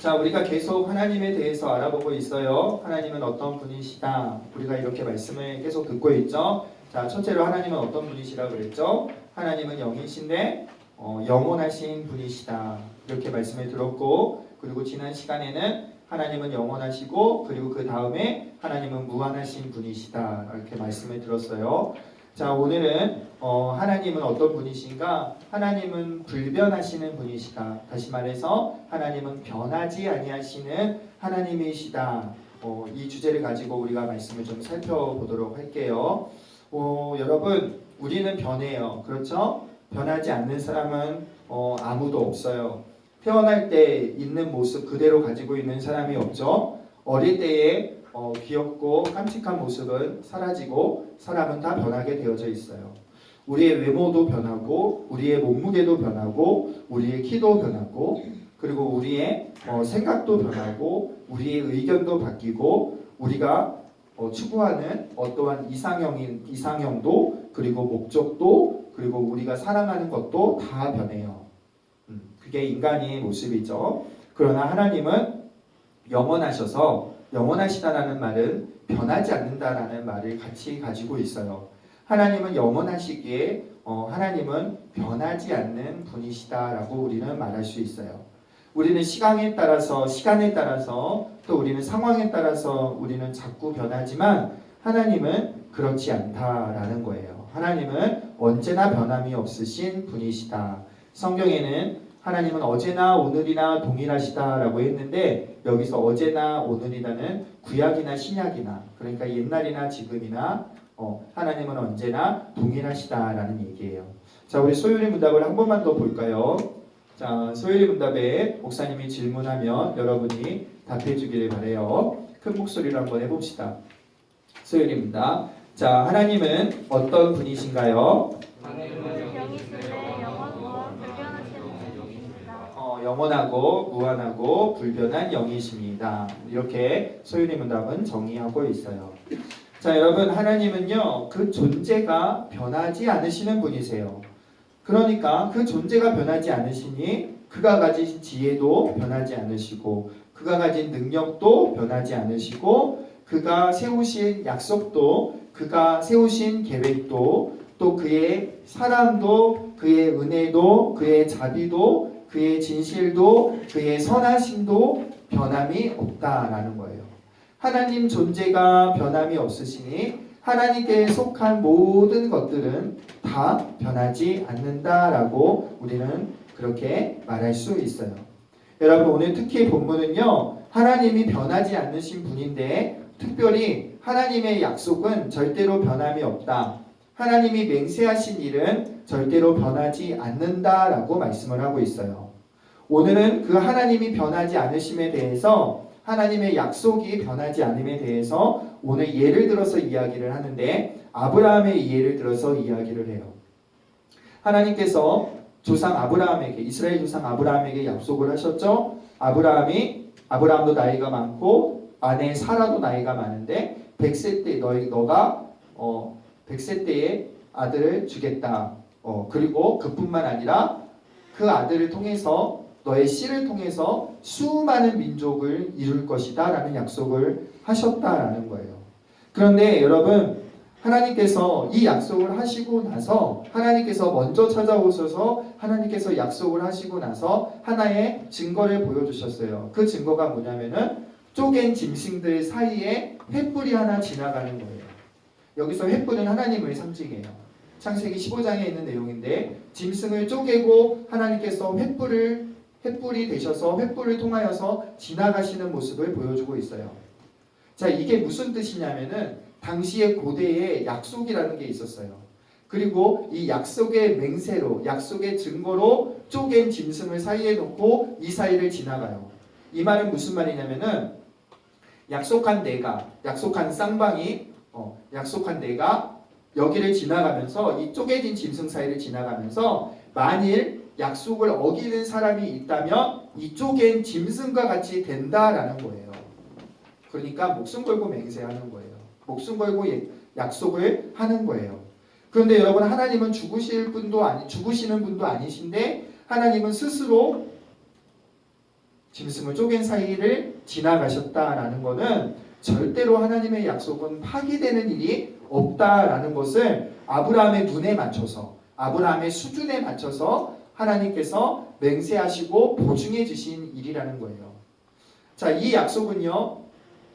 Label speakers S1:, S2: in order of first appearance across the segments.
S1: 자, 우리가 계속 하나님에 대해서 알아보고 있어요. 하나님은 어떤 분이시다. 우리가 이렇게 말씀을 계속 듣고 있죠. 자, 첫째로 하나님은 어떤 분이시라고 그랬죠? 하나님은 영이신데 영원하신 분이시다. 이렇게 말씀을 들었고, 그리고 지난 시간에는 하나님은 영원하시고, 그리고 그 다음에 하나님은 무한하신 분이시다. 이렇게 말씀을 들었어요. 자, 오늘은 하나님은 어떤 분이신가? 하나님은 불변하시는 분이시다. 다시 말해서 하나님은 변하지 아니하시는 하나님이시다. 이 주제를 가지고 우리가 말씀을 좀 살펴보도록 할게요. 여러분, 우리는 변해요. 그렇죠? 변하지 않는 사람은 아무도 없어요. 태어날 때 있는 모습 그대로 가지고 있는 사람이 없죠. 어릴 때에 귀엽고 깜찍한 모습은 사라지고 사람은 다 변하게 되어져 있어요. 우리의 외모도 변하고, 우리의 몸무게도 변하고, 우리의 키도 변하고, 그리고 우리의 생각도 변하고, 우리의 의견도 바뀌고, 우리가 추구하는 어떠한 이상형도, 그리고 목적도, 그리고 우리가 사랑하는 것도 다 변해요. 그게 인간의 모습이죠. 그러나 하나님은 영원하시다라는 말은 변하지 않는다라는 말을 같이 가지고 있어요. 하나님은 영원하시기에 하나님은 변하지 않는 분이시다라고 우리는 말할 수 있어요. 우리는 시간에 따라서 또 우리는 상황에 따라서 우리는 자꾸 변하지만 하나님은 그렇지 않다라는 거예요. 하나님은 언제나 변함이 없으신 분이시다. 성경에는 하나님은 어제나 오늘이나 동일하시다라고 했는데, 여기서 어제나 오늘이라는 구약이나 신약이나, 그러니까 옛날이나 지금이나 하나님은 언제나 동일하시다라는 얘기예요. 자, 우리 소율이 문답을 한 번만 더 볼까요? 자, 소율이 문답에 목사님이 질문하면 여러분이 답해 주기를 바래요. 큰 목소리로 한번 해봅시다. 소율이 문답. 자, 하나님은 어떤 분이신가요? 영원하고 무한하고 불변한 영이십니다. 이렇게 소율이 문답은 정의하고 있어요. 자, 여러분, 하나님은요, 그 존재가 변하지 않으시는 분이세요. 그러니까 그 존재가 변하지 않으시니 그가 가진 지혜도 변하지 않으시고, 그가 가진 능력도 변하지 않으시고, 그가 세우신 약속도, 그가 세우신 계획도, 또 그의 사랑도, 그의 은혜도, 그의 자비도, 그의 진실도, 그의 선하심도 변함이 없다라는 거예요. 하나님 존재가 변함이 없으시니 하나님께 속한 모든 것들은 다 변하지 않는다라고 우리는 그렇게 말할 수 있어요. 여러분, 오늘 특히 본문은요, 하나님이 변하지 않으신 분인데, 특별히 하나님의 약속은 절대로 변함이 없다. 하나님이 맹세하신 일은 절대로 변하지 않는다라고 말씀을 하고 있어요. 오늘은 그 하나님이 변하지 않으심에 대해서, 하나님의 약속이 변하지 않음에 대해서 오늘 예를 들어서 이야기를 하는데, 아브라함의 예를 들어서 이야기를 해요. 하나님께서 조상 아브라함에게, 이스라엘 조상 아브라함에게 약속을 하셨죠. 아브라함도 나이가 많고 아내 사라도 나이가 많은데 100세 때 너가 100세 때에 아들을 주겠다. 그리고 그뿐만 아니라 그 아들을 통해서, 너의 씨를 통해서 수많은 민족을 이룰 것이다 라는 약속을 하셨다라는 거예요. 그런데 여러분, 하나님께서 이 약속을 하시고 나서, 하나님께서 먼저 찾아오셔서 하나님께서 약속을 하시고 나서 하나의 증거를 보여주셨어요. 그 증거가 뭐냐면은 쪼갠 짐승들 사이에 횃불이 하나 지나가는 거예요. 여기서 횃불은 하나님을 상징해요. 창세기 15장에 있는 내용인데, 짐승을 쪼개고 하나님께서 횃불이 되셔서 횃불을 통하여서 지나가시는 모습을 보여주고 있어요. 자, 이게 무슨 뜻이냐면은 당시의 고대에 약속이라는 게 있었어요. 그리고 이 약속의 맹세로, 약속의 증거로 쪼갠 짐승을 사이에 놓고 이 사이를 지나가요. 이 말은 무슨 말이냐면은 약속한 쌍방이 약속한 내가 여기를 지나가면서, 이 쪼개진 짐승 사이를 지나가면서 만일 약속을 어기는 사람이 있다면 이 쪼갠 짐승과 같이 된다라는 거예요. 그러니까 목숨 걸고 맹세하는 거예요. 목숨 걸고 약속을 하는 거예요. 그런데 여러분, 하나님은 죽으시는 분도 아니신데, 하나님은 스스로 짐승을 쪼갠 사이를 지나가셨다라는 것은 절대로 하나님의 약속은 파기되는 일이 없다라는 것을 아브라함의 눈에 맞춰서, 아브라함의 수준에 맞춰서 하나님께서 맹세하시고 보증해 주신 일이라는 거예요. 자, 이 약속은요,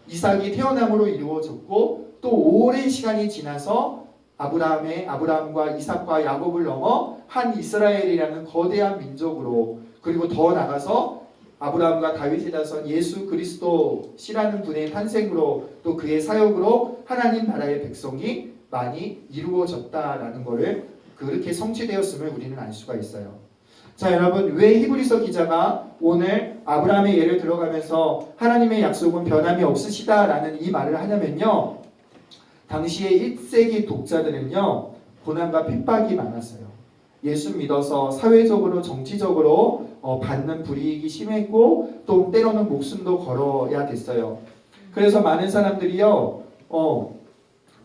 S1: 이삭이 태어남으로 이루어졌고 또 오랜 시간이 지나서 아브라함과 이삭과 야곱을 넘어 한 이스라엘이라는 거대한 민족으로, 그리고 더 나가서 아브라함과 다윗에 나선 예수 그리스도시라는 분의 탄생으로, 또 그의 사역으로 하나님 나라의 백성이 많이 이루어졌다라는 것을, 그렇게 성취되었음을 우리는 알 수가 있어요. 자, 여러분, 왜 히브리서 기자가 오늘 아브라함의 예를 들어가면서 하나님의 약속은 변함이 없으시다라는 이 말을 하냐면요, 당시의 1세기 독자들은요, 고난과 핍박이 많았어요. 예수 믿어서 사회적으로 정치적으로 받는 불이익이 심했고 또 때로는 목숨도 걸어야 됐어요. 그래서 많은 사람들이요,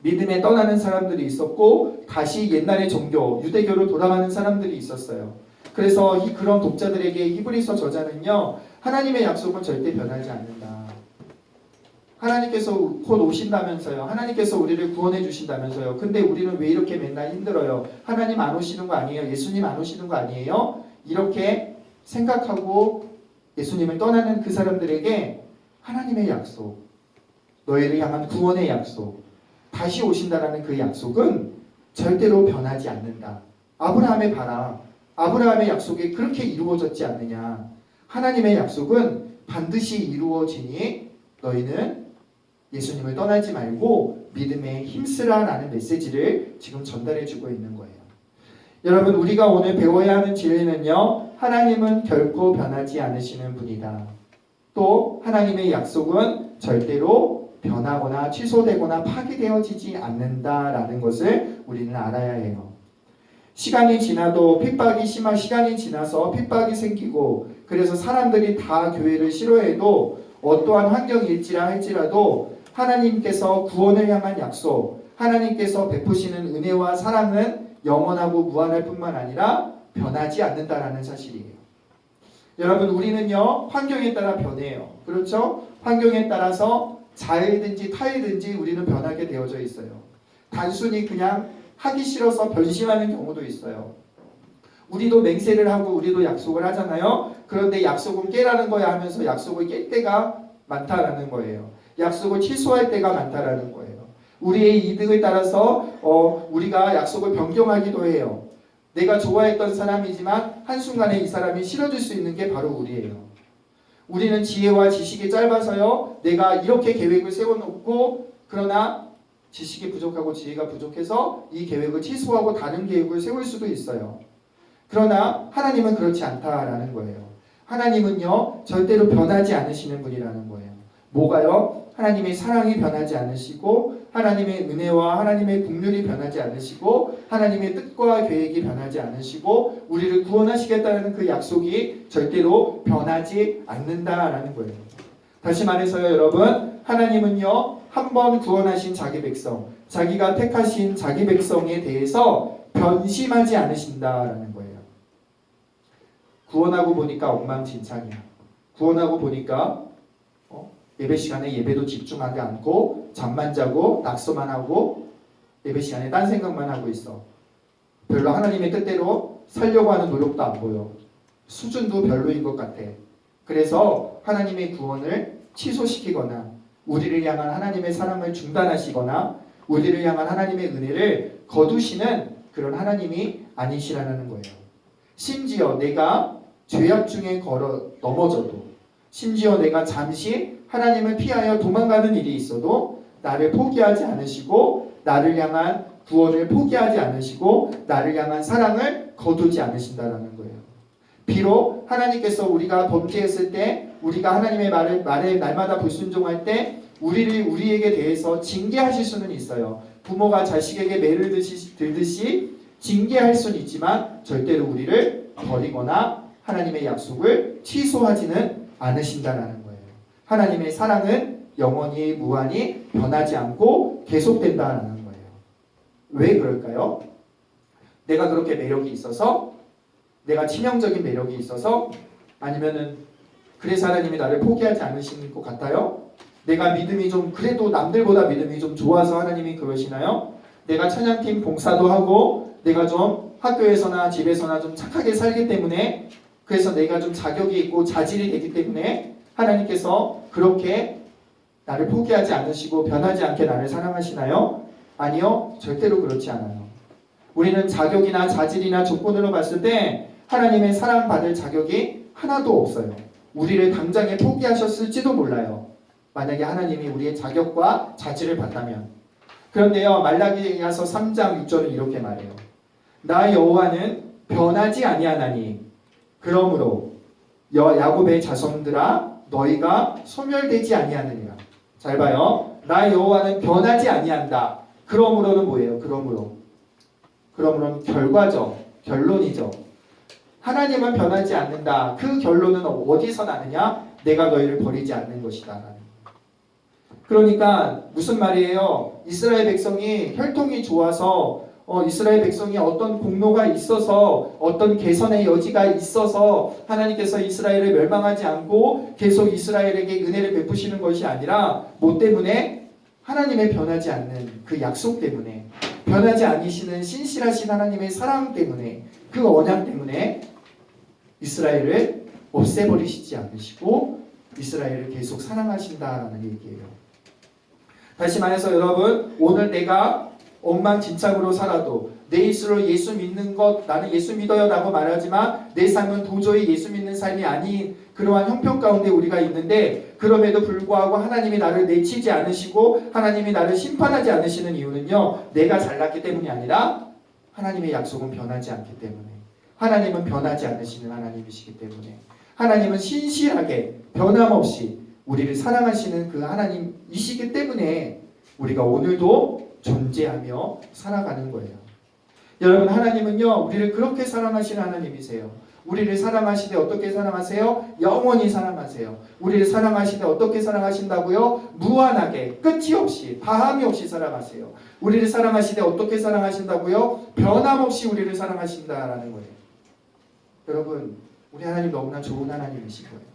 S1: 믿음에 떠나는 사람들이 있었고 다시 옛날의 종교 유대교로 돌아가는 사람들이 있었어요. 그래서 그런 독자들에게 히브리서 저자는요, 하나님의 약속은 절대 변하지 않는다. 하나님께서 곧 오신다면서요. 하나님께서 우리를 구원해 주신다면서요. 근데 우리는 왜 이렇게 맨날 힘들어요? 하나님 안 오시는 거 아니에요? 예수님 안 오시는 거 아니에요? 이렇게 생각하고 예수님을 떠나는 그 사람들에게 하나님의 약속, 너희를 향한 구원의 약속, 다시 오신다라는 그 약속은 절대로 변하지 않는다. 아브라함의 봐라. 아브라함의 약속이 그렇게 이루어졌지 않느냐. 하나님의 약속은 반드시 이루어지니 너희는 예수님을 떠나지 말고 믿음에 힘쓰라라는 메시지를 지금 전달해주고 있는 거예요. 여러분, 우리가 오늘 배워야 하는 진리는요, 하나님은 결코 변하지 않으시는 분이다. 또 하나님의 약속은 절대로 변하거나 취소되거나 파기되어지지 않는다라는 것을 우리는 알아야 해요. 시간이 지나도 시간이 지나서 핍박이 생기고, 그래서 사람들이 다 교회를 싫어해도 어떠한 환경일지라 할지라도 하나님께서 구원을 향한 약속, 하나님께서 베푸시는 은혜와 사랑은 영원하고 무한할 뿐만 아니라 변하지 않는다라는 사실이에요. 여러분, 우리는요, 환경에 따라 변해요. 그렇죠? 환경에 따라서 자일든지 타일든지 우리는 변하게 되어져 있어요. 단순히 그냥 하기 싫어서 변심하는 경우도 있어요. 우리도 맹세를 하고 우리도 약속을 하잖아요. 그런데 약속은 깨라는 거야 하면서 약속을 깰 때가 많다라는 거예요. 약속을 취소할 때가 많다라는 거예요. 우리의 이득을 따라서 우리가 약속을 변경하기도 해요. 내가 좋아했던 사람이지만 한순간에 이 사람이 싫어질 수 있는 게 바로 우리예요. 우리는 지혜와 지식이 짧아서요, 내가 이렇게 계획을 세워놓고, 그러나 지식이 부족하고 지혜가 부족해서 이 계획을 취소하고 다른 계획을 세울 수도 있어요. 그러나 하나님은 그렇지 않다라는 거예요. 하나님은요, 절대로 변하지 않으시는 분이라는 거예요. 뭐가요? 하나님의 사랑이 변하지 않으시고, 하나님의 은혜와 하나님의 긍휼이 변하지 않으시고, 하나님의 뜻과 계획이 변하지 않으시고, 우리를 구원하시겠다는 그 약속이 절대로 변하지 않는다라는 거예요. 다시 말해서요, 여러분, 하나님은요, 한 번 구원하신 자기 백성, 자기가 택하신 자기 백성에 대해서 변심하지 않으신다라는 거예요. 구원하고 보니까 엉망진창이야. 구원하고 보니까 예배 시간에 예배도 집중하지 않고 잠만 자고 낙서만 하고 예배 시간에 딴 생각만 하고 있어. 별로 하나님의 뜻대로 살려고 하는 노력도 안 보여. 수준도 별로인 것 같아. 그래서 하나님의 구원을 취소시키거나 우리를 향한 하나님의 사랑을 중단하시거나 우리를 향한 하나님의 은혜를 거두시는 그런 하나님이 아니시라는 거예요. 심지어 내가 죄악 중에 넘어져도, 심지어 내가 잠시 하나님을 피하여 도망가는 일이 있어도 나를 포기하지 않으시고, 나를 향한 구원을 포기하지 않으시고, 나를 향한 사랑을 거두지 않으신다라는 거예요. 비록 하나님께서 우리가 범죄했을 때, 우리가 하나님의 말에 날마다 불순종할 때 우리에게 대해서 징계하실 수는 있어요. 부모가 자식에게 매를 들듯이 징계할 수는 있지만 절대로 우리를 버리거나 하나님의 약속을 취소하지는 않으신다라는 거예요. 하나님의 사랑은 영원히 무한히 변하지 않고 계속된다라는 거예요. 왜 그럴까요? 내가 그렇게 매력이 있어서, 내가 치명적인 매력이 있어서, 아니면은 그래서 하나님이 나를 포기하지 않으시는 것 같아요? 내가 믿음이 좀 그래도 남들보다 믿음이 좀 좋아서 하나님이 그러시나요? 내가 찬양팀 봉사도 하고 내가 좀 학교에서나 집에서나 좀 착하게 살기 때문에 그래서 내가 좀 자격이 있고 자질이 되기 때문에 하나님께서 그렇게 나를 포기하지 않으시고 변하지 않게 나를 사랑하시나요? 아니요, 절대로 그렇지 않아요. 우리는 자격이나 자질이나 조건으로 봤을 때 하나님의 사랑받을 자격이 하나도 없어요. 우리를 당장에 포기하셨을지도 몰라요. 만약에 하나님이 우리의 자격과 자질을 봤다면. 그런데요, 말라기야서 3장 6절은 이렇게 말해요. 나 여호와는 변하지 아니하나니 그러므로 야곱의 자손들아 너희가 소멸되지 아니하느니라. 잘 봐요. 나 여호와는 변하지 아니한다. 그러므로는 뭐예요? 그러므로는 결과죠. 결론이죠. 하나님은 변하지 않는다. 그 결론은 어디서 나느냐? 내가 너희를 버리지 않는 것이다. 그러니까 무슨 말이에요? 이스라엘 백성이 혈통이 좋아서 이스라엘 백성이 어떤 공로가 있어서 어떤 개선의 여지가 있어서 하나님께서 이스라엘을 멸망하지 않고 계속 이스라엘에게 은혜를 베푸시는 것이 아니라 뭐 때문에? 하나님의 변하지 않는 그 약속 때문에, 변하지 않으시는 신실하신 하나님의 사랑 때문에, 그 언약 때문에 이스라엘을 없애버리시지 않으시고 이스라엘을 계속 사랑하신다라는 얘기예요. 다시 말해서 여러분, 오늘 내가 엉망진창으로 살아도 내 입술로 예수 믿는 것, 나는 예수 믿어요 라고 말하지만 내 삶은 도저히 예수 믿는 삶이 아닌 그러한 형편 가운데 우리가 있는데, 그럼에도 불구하고 하나님이 나를 내치지 않으시고 하나님이 나를 심판하지 않으시는 이유는요, 내가 잘났기 때문이 아니라 하나님의 약속은 변하지 않기 때문에, 하나님은 변하지 않으시는 하나님이시기 때문에, 하나님은 신실하게 변함없이 우리를 사랑하시는 그 하나님이시기 때문에 우리가 오늘도 존재하며 살아가는 거예요. 여러분, 하나님은요, 우리를 그렇게 사랑하시는 하나님이세요. 우리를 사랑하시되 어떻게 사랑하세요? 영원히 사랑하세요. 우리를 사랑하시되 어떻게 사랑하신다고요? 무한하게, 끝이 없이, 다함이 없이 사랑하세요. 우리를 사랑하시되 어떻게 사랑하신다고요? 변함없이 우리를 사랑하신다라는 거예요. 여러분, 우리 하나님 너무나 좋은 하나님이신 거예요.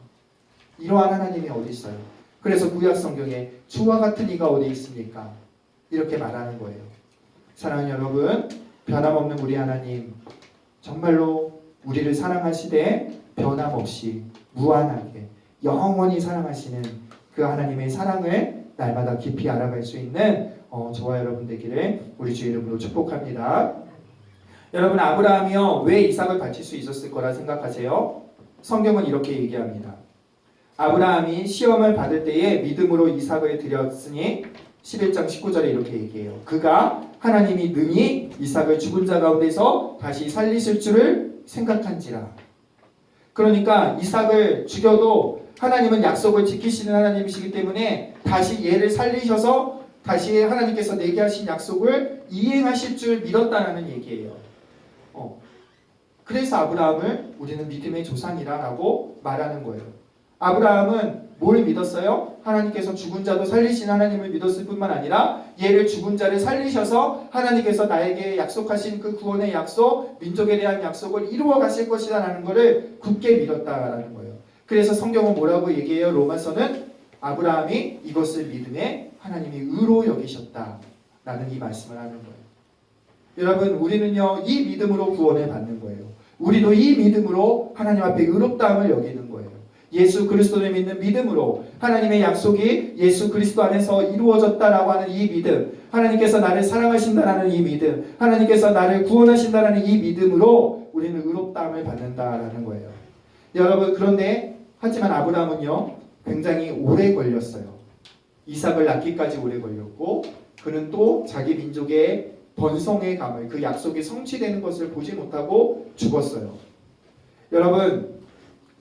S1: 이러한 하나님이 어디 있어요? 그래서 구약 성경에 주와 같은 이가 어디 있습니까? 이렇게 말하는 거예요. 사랑하는 여러분, 변함없는 우리 하나님, 정말로 우리를 사랑하시되 변함없이 무한하게 영원히 사랑하시는 그 하나님의 사랑을 날마다 깊이 알아갈 수 있는 저와 여러분 되기를 우리 주 이름으로 축복합니다. 여러분, 아브라함이요, 왜 이삭을 바칠 수 있었을 거라 생각하세요? 성경은 이렇게 얘기합니다. 아브라함이 시험을 받을 때에 믿음으로 이삭을 드렸으니 11장 19절에 이렇게 얘기해요. 그가 하나님이 능히 이삭을 죽은 자 가운데서 다시 살리실 줄을 생각한지라. 그러니까 이삭을 죽여도 하나님은 약속을 지키시는 하나님이시기 때문에 다시 얘를 살리셔서 다시 하나님께서 내게 하신 약속을 이행하실 줄 믿었다는 얘기예요. 그래서 아브라함을 우리는 믿음의 조상이라고 말하는 거예요. 아브라함은 뭘 믿었어요? 하나님께서 죽은 자도 살리신 하나님을 믿었을 뿐만 아니라 얘를 죽은 자를 살리셔서 하나님께서 나에게 약속하신 그 구원의 약속, 민족에 대한 약속을 이루어 가실 것이라는 것을 굳게 믿었다라는 거예요. 그래서 성경은 뭐라고 얘기해요? 로마서는 아브라함이 이것을 믿음에 하나님이 의로 여기셨다라는 이 말씀을 하는 거예요. 여러분, 우리는요, 이 믿음으로 구원을 받는 거예요. 우리도 이 믿음으로 하나님 앞에 의롭다함을 여기는 거예요. 예수 그리스도를 믿는 믿음으로 하나님의 약속이 예수 그리스도 안에서 이루어졌다라고 하는 이 믿음, 하나님께서 나를 사랑하신다라는 이 믿음, 하나님께서 나를 구원하신다라는 이 믿음으로 우리는 의롭다함을 받는다라는 거예요. 여러분, 그런데 하지만 아브라함은요, 굉장히 오래 걸렸어요. 이삭을 낳기까지 오래 걸렸고, 그는 또 자기 민족의 번성의 감을, 그 약속이 성취되는 것을 보지 못하고 죽었어요. 여러분,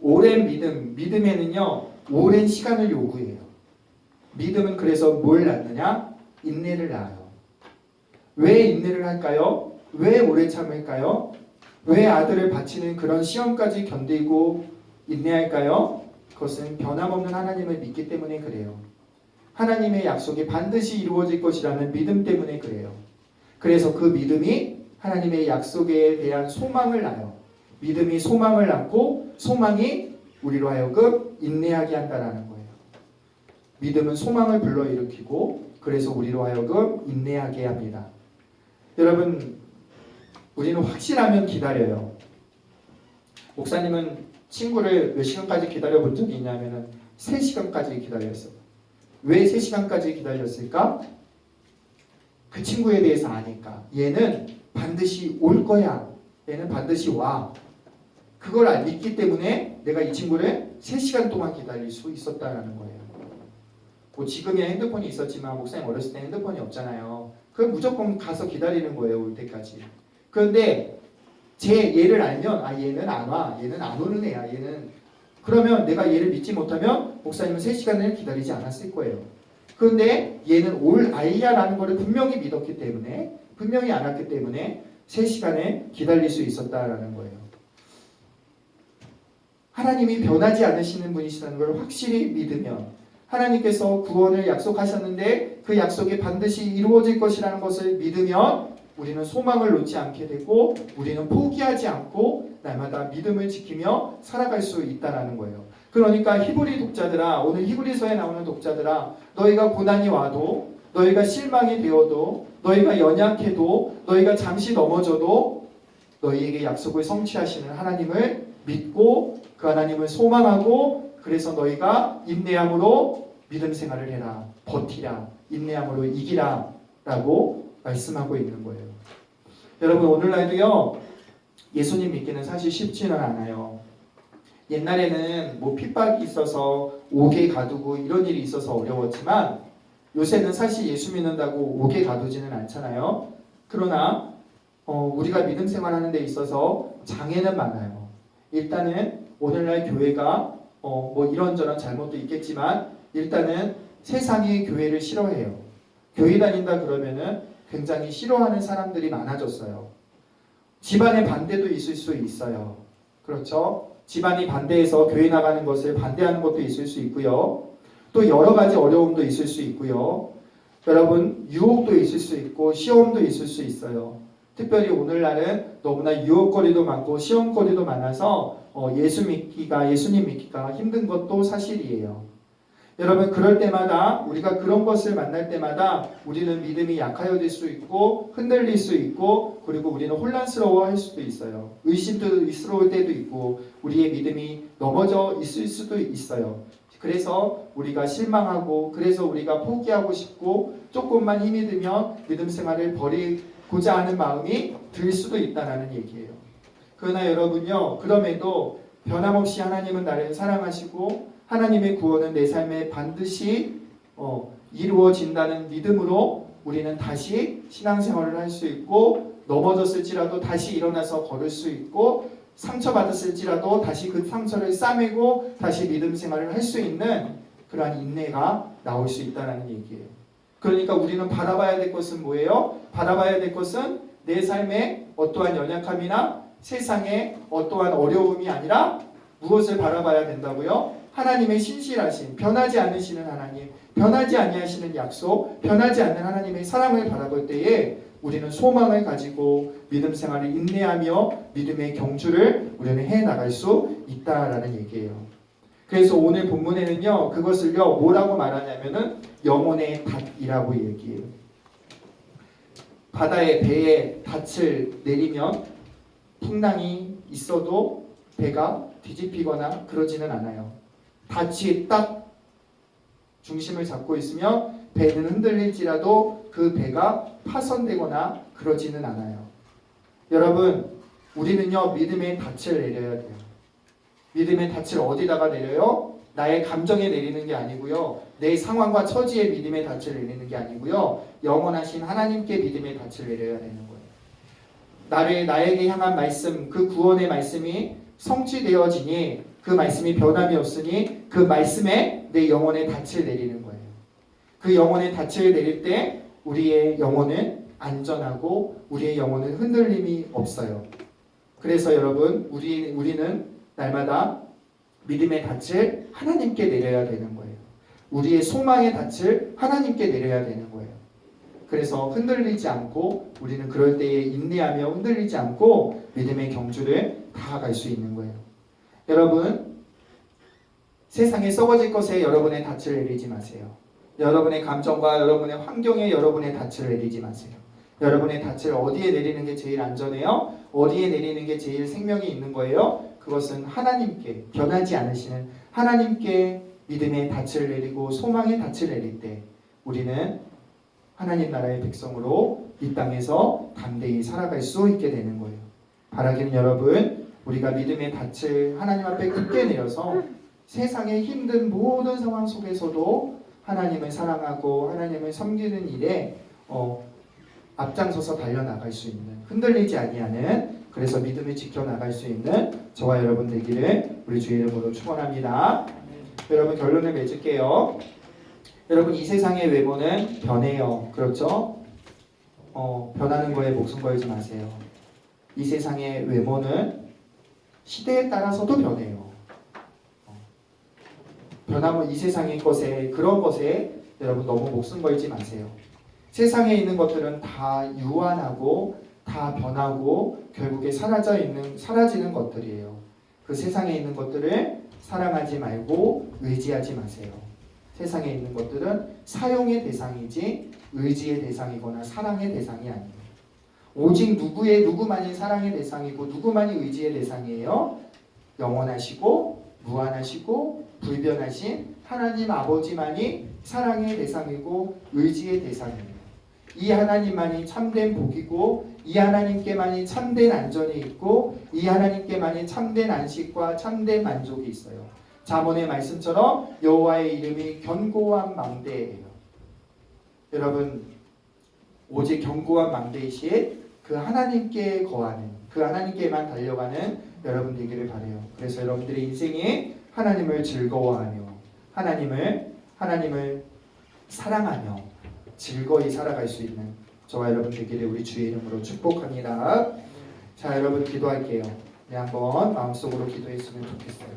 S1: 오랜 믿음에는요, 오랜 시간을 요구해요. 믿음은 그래서 뭘 낳느냐? 인내를 낳아요. 왜 인내를 할까요? 왜 오래 참을까요? 왜 아들을 바치는 그런 시험까지 견디고 인내할까요? 그것은 변함없는 하나님을 믿기 때문에 그래요. 하나님의 약속이 반드시 이루어질 것이라는 믿음 때문에 그래요. 그래서 그 믿음이 하나님의 약속에 대한 소망을 낳아요. 믿음이 소망을 낳고 소망이 우리로 하여금 인내하게 한다라는 거예요. 믿음은 소망을 불러일으키고 그래서 우리로 하여금 인내하게 합니다. 여러분, 우리는 확실하면 기다려요. 목사님은 친구를 몇 시간까지 기다려본 적이 있냐면은 3시간까지 기다렸어요. 왜 3시간까지 기다렸을까? 그 친구에 대해서 아니까. 얘는 반드시 올 거야. 얘는 반드시 와. 그걸 믿기 때문에 내가 이 친구를 3시간 동안 기다릴 수 있었다는 거예요. 뭐 지금이야 핸드폰이 있었지만 목사님 어렸을 때 핸드폰이 없잖아요. 그럼 무조건 가서 기다리는 거예요. 올 때까지. 그런데 제 얘를 알면 얘는 안 와. 얘는 안 오는 애야. 얘는 그러면 내가 얘를 믿지 못하면 목사님은 3시간을 기다리지 않았을 거예요. 그런데 얘는 올 아이야라는 것을 분명히 믿었기 때문에 분명히 알았기 때문에 3시간을 기다릴 수 있었다라는 거예요. 하나님이 변하지 않으시는 분이시라는 걸 확실히 믿으면 하나님께서 구원을 약속하셨는데 그 약속이 반드시 이루어질 것이라는 것을 믿으면 우리는 소망을 놓지 않게 되고 우리는 포기하지 않고 날마다 믿음을 지키며 살아갈 수 있다는 거예요. 그러니까 히브리 독자들아, 오늘 히브리서에 나오는 독자들아, 너희가 고난이 와도 너희가 실망이 되어도 너희가 연약해도 너희가 잠시 넘어져도 너희에게 약속을 성취하시는 하나님을 믿고 그 하나님을 소망하고 그래서 너희가 인내함으로 믿음 생활을 해라. 버티라. 인내함으로 이기라. 라고 말씀하고 있는 거예요. 여러분, 오늘날도요, 예수님 믿기는 사실 쉽지는 않아요. 옛날에는 뭐 핍박이 있어서 옥에 가두고 이런 일이 있어서 어려웠지만 요새는 사실 예수 믿는다고 옥에 가두지는 않잖아요. 그러나 우리가 믿음 생활하는 데 있어서 장애는 많아요. 일단은 오늘날 교회가 뭐 이런저런 잘못도 있겠지만 일단은 세상이 교회를 싫어해요. 교회 다닌다 그러면은 굉장히 싫어하는 사람들이 많아졌어요. 집안의 반대도 있을 수 있어요. 그렇죠? 집안이 반대해서 교회 나가는 것을 반대하는 것도 있을 수 있고요. 또 여러 가지 어려움도 있을 수 있고요. 여러분, 유혹도 있을 수 있고 시험도 있을 수 있어요. 특별히 오늘날은 너무나 유혹거리도 많고 시험거리도 많아서 예수님 믿기가 힘든 것도 사실이에요. 여러분, 그럴 때마다 우리가 그런 것을 만날 때마다 우리는 믿음이 약하여질 수 있고 흔들릴 수 있고 그리고 우리는 혼란스러워할 수도 있어요. 의심스러울 때도 있고 우리의 믿음이 넘어져 있을 수도 있어요. 그래서 우리가 실망하고 그래서 우리가 포기하고 싶고 조금만 힘이 들면 믿음 생활을 버리고자 하는 마음이 들 수도 있다는 얘기예요. 그러나 여러분요, 그럼에도 변함없이 하나님은 나를 사랑하시고 하나님의 구원은 내 삶에 반드시 이루어진다는 믿음으로 우리는 다시 신앙생활을 할 수 있고 넘어졌을지라도 다시 일어나서 걸을 수 있고 상처받았을지라도 다시 그 상처를 싸매고 다시 믿음 생활을 할 수 있는 그러한 인내가 나올 수 있다는 얘기예요. 그러니까 우리는 바라봐야 될 것은 뭐예요? 바라봐야 될 것은 내 삶의 어떠한 연약함이나 세상의 어떠한 어려움이 아니라 무엇을 바라봐야 된다고요? 하나님의 신실하신, 변하지 않으시는 하나님, 변하지 아니하시는 약속, 변하지 않는 하나님의 사랑을 바라볼 때에 우리는 소망을 가지고 믿음 생활을 인내하며 믿음의 경주를 우리는 해나갈 수 있다라는 얘기예요. 그래서 오늘 본문에는요, 그것을요, 뭐라고 말하냐면은 영혼의 닷이라고 얘기해요. 바다에 배에 닷을 내리면 풍랑이 있어도 배가 뒤집히거나 그러지는 않아요. 닷이 딱 중심을 잡고 있으면 배는 흔들릴지라도 그 배가 파손되거나 그러지는 않아요. 여러분, 우리는요, 믿음의 닻을 내려야 돼요. 믿음의 닻을 어디다가 내려요? 나의 감정에 내리는 게 아니고요. 내 상황과 처지에 믿음의 닻을 내리는 게 아니고요. 영원하신 하나님께 믿음의 닻을 내려야 되는 거예요. 나에게 향한 말씀, 그 구원의 말씀이 성취되어지니 그 말씀이 변함이 없으니 그 말씀에 내 영혼의 닻을 내리는 거예요. 그 영혼의 닻을 내릴 때 우리의 영혼은 안전하고 우리의 영혼은 흔들림이 없어요. 그래서 여러분, 우리는 날마다 믿음의 닻을 하나님께 내려야 되는 거예요. 우리의 소망의 닻을 하나님께 내려야 되는 거예요. 그래서 흔들리지 않고 우리는 그럴 때에 인내하며 흔들리지 않고 믿음의 경주를 다가갈 수 있는 거예요. 여러분, 세상에 썩어질 것에 여러분의 닻을 내리지 마세요. 여러분의 감정과 여러분의 환경에 여러분의 닻을 내리지 마세요. 여러분의 닻을 어디에 내리는 게 제일 안전해요? 어디에 내리는 게 제일 생명이 있는 거예요? 그것은 하나님께, 변하지 않으시는 하나님께 믿음의 닻을 내리고 소망의 닻을 내릴 때 우리는 하나님 나라의 백성으로 이 땅에서 담대히 살아갈 수 있게 되는 거예요. 바라기는 여러분, 우리가 믿음의 닻을 하나님 앞에 굳게 내려서 세상의 힘든 모든 상황 속에서도 하나님을 사랑하고 하나님을 섬기는 일에 앞장서서 달려나갈 수 있는, 흔들리지 아니하는, 그래서 믿음을 지켜나갈 수 있는 저와 여러분 되기를 우리 주의 이름으로 축원합니다. 여러분, 결론을 맺을게요. 여러분, 이 세상의 외모는 변해요. 그렇죠? 변하는 거에 목숨 걸지 마세요. 이 세상의 외모는 시대에 따라서도 변해요. 변하면 이 세상의 것에, 그런 것에 여러분 너무 목숨 걸지 마세요. 세상에 있는 것들은 다 유한하고 다 변하고 결국에 사라지는 것들이에요. 그 세상에 있는 것들을 사랑하지 말고 의지하지 마세요. 세상에 있는 것들은 사용의 대상이지 의지의 대상이거나 사랑의 대상이 아니에요. 오직 누구만이 사랑의 대상이고 누구만이 의지의 대상이에요? 영원하시고 무한하시고 불변하신 하나님 아버지만이 사랑의 대상이고 의지의 대상이에요. 이 하나님만이 참된 복이고 이 하나님께만이 참된 안전이 있고 이 하나님께만이 참된 안식과 참된 만족이 있어요. 잠언의 말씀처럼 여호와의 이름이 견고한 망대예요. 여러분, 오직 견고한 망대이신 그 하나님께 거하는, 그 하나님께만 달려가는 여러분 되기를 바라요. 그래서 여러분들의 인생이 하나님을 즐거워하며 하나님을 사랑하며 즐거이 살아갈 수 있는 저와 여러분 되기를 우리 주의 이름으로 축복합니다. 자, 여러분 기도할게요. 네, 한번 마음속으로 기도했으면 좋겠어요.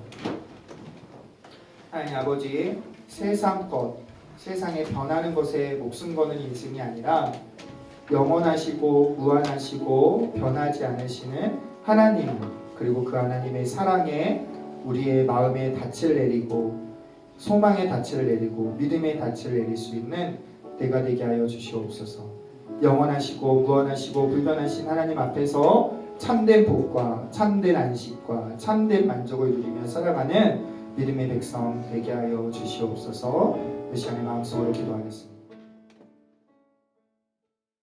S1: 하나님 아버지, 세상에 변하는 것에 목숨 거는 인생이 아니라 영원하시고 무한하시고 변하지 않으시는 하나님, 그리고 그 하나님의 사랑에 우리의 마음에 닻을 내리고 소망의 닻을 내리고 믿음의 닻을 내릴 수 있는 때가 되게 하여 주시옵소서. 영원하시고 무한하시고 불변하신 하나님 앞에서 참된 복과 참된 안식과 참된 만족을 누리며 살아가는 믿음의 백성 되게 하여 주시옵소서. 이 시간에 마음속으로 기도하겠습니다.